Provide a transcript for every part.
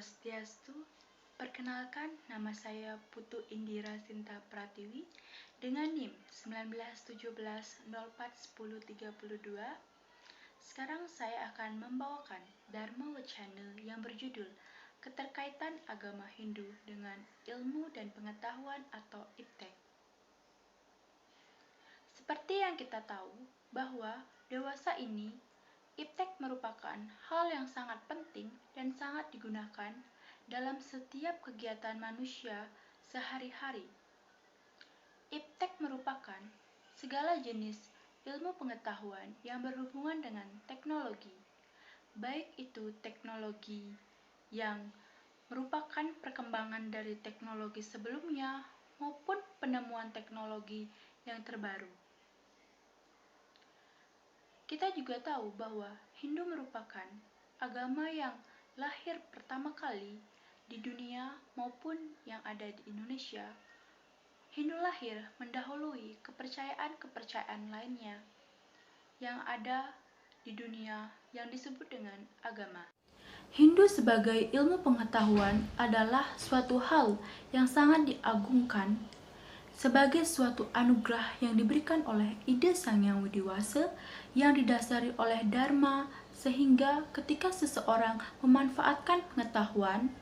Swastiastu. Perkenalkan, nama saya Putu Indira Sinta Pratiwi dengan NIM 1917041032. Sekarang saya akan membawakan Dharma Wacana yang berjudul Keterkaitan Agama Hindu dengan Ilmu dan Pengetahuan atau IPTEK. Seperti yang kita tahu bahwa dewasa ini IPTEK merupakan hal yang sangat penting dan sangat digunakan dalam setiap kegiatan manusia sehari-hari. IPTEK merupakan segala jenis ilmu pengetahuan yang berhubungan dengan teknologi, baik itu teknologi yang merupakan perkembangan dari teknologi sebelumnya maupun penemuan teknologi yang terbaru. Kita juga tahu bahwa Hindu merupakan agama yang lahir pertama kali di dunia maupun yang ada di Indonesia. Hindu lahir mendahului kepercayaan-kepercayaan lainnya yang ada di dunia yang disebut dengan agama. Hindu sebagai ilmu pengetahuan adalah suatu hal yang sangat diagungkan sebagai suatu anugerah yang diberikan oleh ide Sang Yang Widi Wasa yang didasari oleh Dharma, sehingga ketika seseorang memanfaatkan pengetahuan,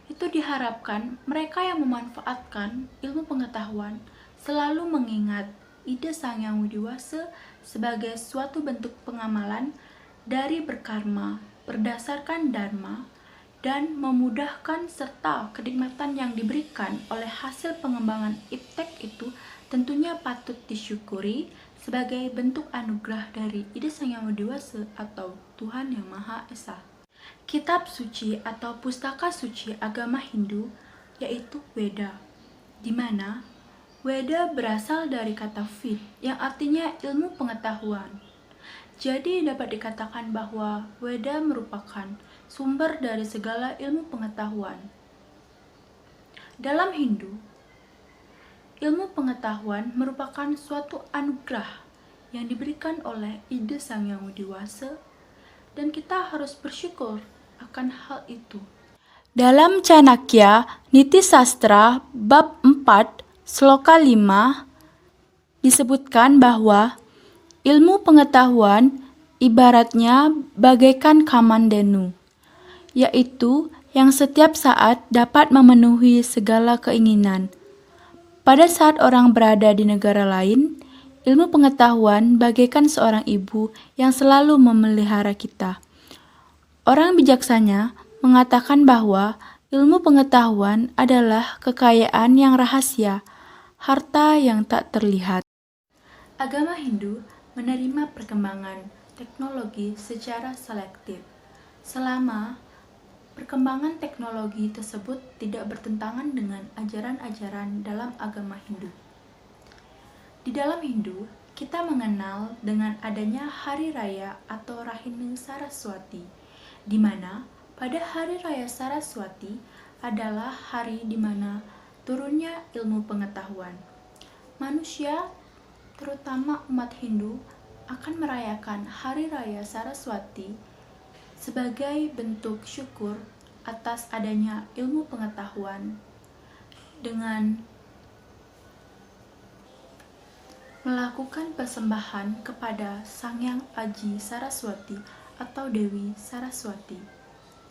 itu diharapkan mereka yang memanfaatkan ilmu pengetahuan selalu mengingat ide Sang Yang Widi Wasa sebagai suatu bentuk pengamalan dari berkarma berdasarkan Dharma dan memudahkan serta kenikmatan yang diberikan oleh hasil pengembangan IPTEK itu tentunya patut disyukuri sebagai bentuk anugerah dari ide Sang Yang Widi Wasa atau Tuhan Yang Maha Esa. Kitab suci atau pustaka suci agama Hindu yaitu Weda, di mana Weda berasal dari kata Vid yang artinya ilmu pengetahuan. Jadi dapat dikatakan bahwa Weda merupakan sumber dari segala ilmu pengetahuan. Dalam Hindu, ilmu pengetahuan merupakan suatu anugerah yang diberikan oleh ide Sang Yang Widi Wasa dan kita harus bersyukur akan hal itu. Dalam Chanakya Niti Sastra bab 4 sloka 5 disebutkan bahwa ilmu pengetahuan ibaratnya bagaikan kamandenu, yaitu yang setiap saat dapat memenuhi segala keinginan. Pada saat orang berada di negara lain, ilmu pengetahuan bagaikan seorang ibu yang selalu memelihara kita. Orang bijaksana mengatakan bahwa ilmu pengetahuan adalah kekayaan yang rahasia, harta yang tak terlihat. Agama Hindu menerima perkembangan teknologi secara selektif, selama perkembangan teknologi tersebut tidak bertentangan dengan ajaran-ajaran dalam agama Hindu. Di dalam Hindu, kita mengenal dengan adanya Hari Raya atau Rahinu Saraswati, di mana pada Hari Raya Saraswati adalah hari di mana turunnya ilmu pengetahuan. Manusia, terutama umat Hindu, akan merayakan Hari Raya Saraswati sebagai bentuk syukur atas adanya ilmu pengetahuan dengan melakukan persembahan kepada Sangyang Aji Saraswati atau Dewi Saraswati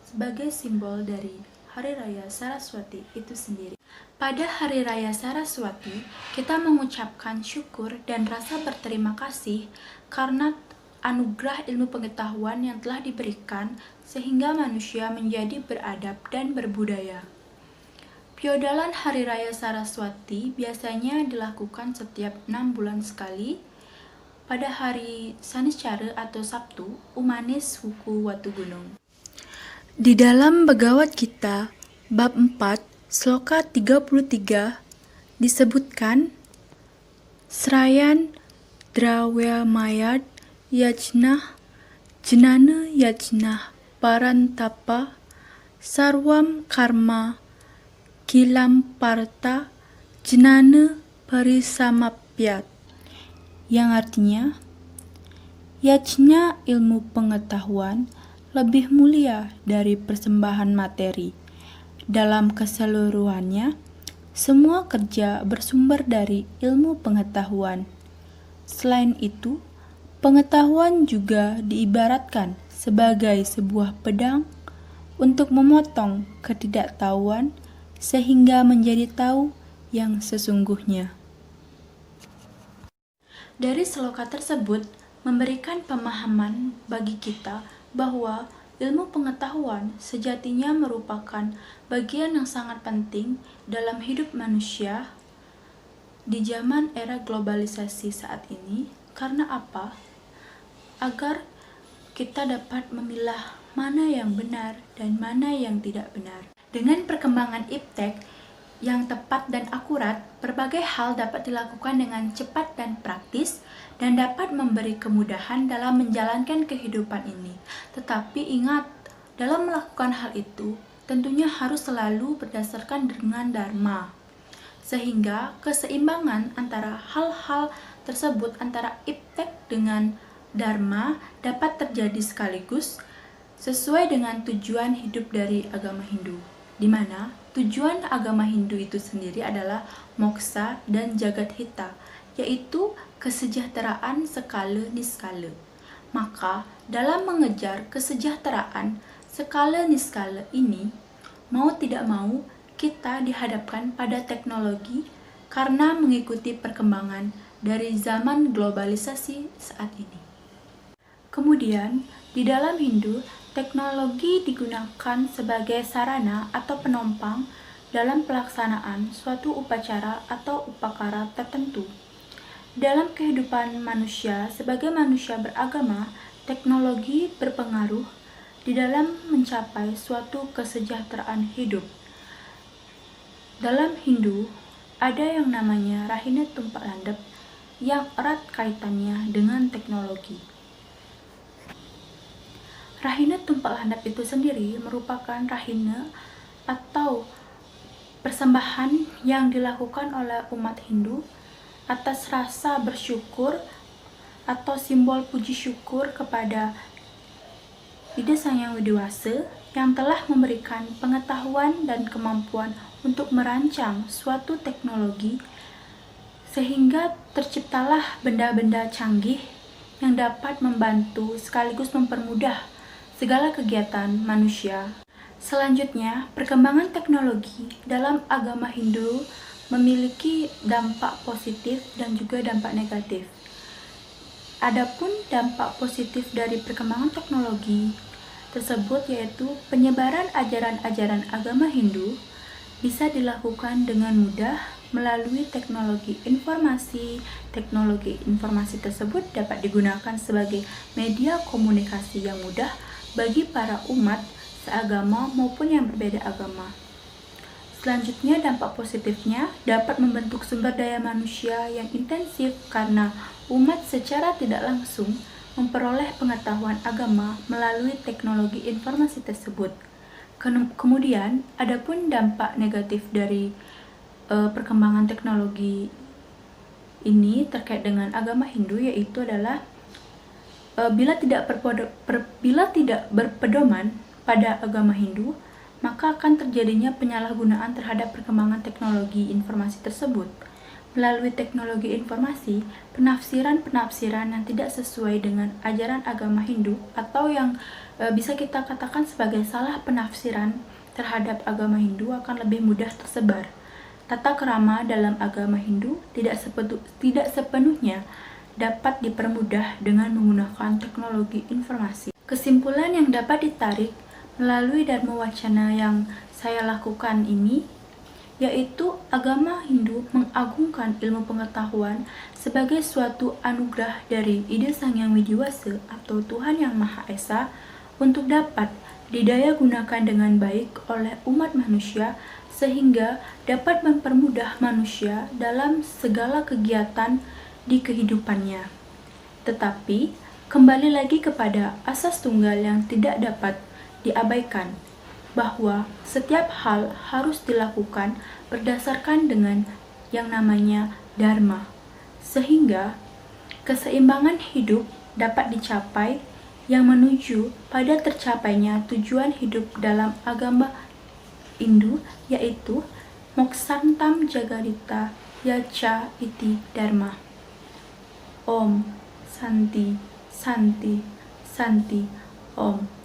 sebagai simbol dari Hari Raya Saraswati itu sendiri. Pada Hari Raya Saraswati, kita mengucapkan syukur dan rasa berterima kasih karena anugerah ilmu pengetahuan yang telah diberikan sehingga manusia menjadi beradab dan berbudaya. Piodalan Hari Raya Saraswati biasanya dilakukan setiap 6 bulan sekali pada hari Sanicara atau Sabtu, Umanis Wuku Watu Gunung. Di dalam Bhagavad Gita bab 4 sloka 33 disebutkan Srayan Drawya Mayad Yajnah Jnana Yajnah Parantapa Sarwam Karma Kilam Parta Jnana Parisamapyat, yang artinya yajna ilmu pengetahuan, lebih mulia dari persembahan materi. Dalam keseluruhannya, semua kerja bersumber dari ilmu pengetahuan. Selain itu, pengetahuan juga diibaratkan sebagai sebuah pedang untuk memotong ketidaktahuan sehingga menjadi tahu yang sesungguhnya. Dari seloka tersebut memberikan pemahaman bagi kita bahwa ilmu pengetahuan sejatinya merupakan bagian yang sangat penting dalam hidup manusia di zaman era globalisasi saat ini. Karena apa? Agar kita dapat memilah mana yang benar dan mana yang tidak benar. Dengan perkembangan iptek yang tepat dan akurat, berbagai hal dapat dilakukan dengan cepat dan praktis dan dapat memberi kemudahan dalam menjalankan kehidupan ini. Tetapi ingat, dalam melakukan hal itu, tentunya harus selalu berdasarkan dengan dharma. Sehingga keseimbangan antara hal-hal tersebut, antara iptek dengan dharma, dapat terjadi sekaligus sesuai dengan tujuan hidup dari agama Hindu, di mana tujuan agama Hindu itu sendiri adalah moksa dan jagat hita, yaitu kesejahteraan skala niskala. Maka, dalam mengejar kesejahteraan skala niskala ini, mau tidak mau kita dihadapkan pada teknologi karena mengikuti perkembangan dari zaman globalisasi saat ini. Kemudian, di dalam Hindu, teknologi digunakan sebagai sarana atau penompang dalam pelaksanaan suatu upacara atau upakara tertentu. Dalam kehidupan manusia sebagai manusia beragama, teknologi berpengaruh di dalam mencapai suatu kesejahteraan hidup. Dalam Hindu, ada yang namanya Rahina Tumpak Landep yang erat kaitannya dengan teknologi. Rahina Tumpak Landep itu sendiri merupakan rahina atau persembahan yang dilakukan oleh umat Hindu atas rasa bersyukur atau simbol puji syukur kepada Ida Sang Hyang Widi-Wasa yang telah memberikan pengetahuan dan kemampuan untuk merancang suatu teknologi sehingga terciptalah benda-benda canggih yang dapat membantu sekaligus mempermudah segala kegiatan manusia. Selanjutnya, perkembangan teknologi dalam agama Hindu memiliki dampak positif dan juga dampak negatif. Adapun dampak positif dari perkembangan teknologi tersebut yaitu penyebaran ajaran-ajaran agama Hindu bisa dilakukan dengan mudah melalui teknologi informasi. Teknologi informasi tersebut dapat digunakan sebagai media komunikasi yang mudah bagi para umat seagama maupun yang berbeda agama. Selanjutnya, dampak positifnya dapat membentuk sumber daya manusia yang intensif karena umat secara tidak langsung memperoleh pengetahuan agama melalui teknologi informasi tersebut. Kemudian, adapun dampak negatif dari perkembangan teknologi ini terkait dengan agama Hindu yaitu adalah bila tidak berpedoman pada agama Hindu, maka akan terjadinya penyalahgunaan terhadap perkembangan teknologi informasi tersebut. Melalui teknologi informasi, penafsiran-penafsiran yang tidak sesuai dengan ajaran agama Hindu atau yang bisa kita katakan sebagai salah penafsiran terhadap agama Hindu akan lebih mudah tersebar. Tata krama dalam agama Hindu tidak sepenuhnya dapat dipermudah dengan menggunakan teknologi informasi. Kesimpulan yang dapat ditarik melalui Dharma Wacana yang saya lakukan ini yaitu agama Hindu mengagungkan ilmu pengetahuan sebagai suatu anugerah dari Ida Sang Hyang Widi-Wasa atau Tuhan Yang Maha Esa untuk dapat didaya gunakan dengan baik oleh umat manusia sehingga dapat mempermudah manusia dalam segala kegiatan di kehidupannya. Tetapi, kembali lagi kepada asas tunggal yang tidak dapat diabaikan, bahwa setiap hal harus dilakukan berdasarkan dengan yang namanya dharma, sehingga keseimbangan hidup dapat dicapai yang menuju pada tercapainya tujuan hidup dalam agama Hindu, yaitu Mokshantam Jagadita Yacha Iti Dharma. Om Santi Santi Santi Om.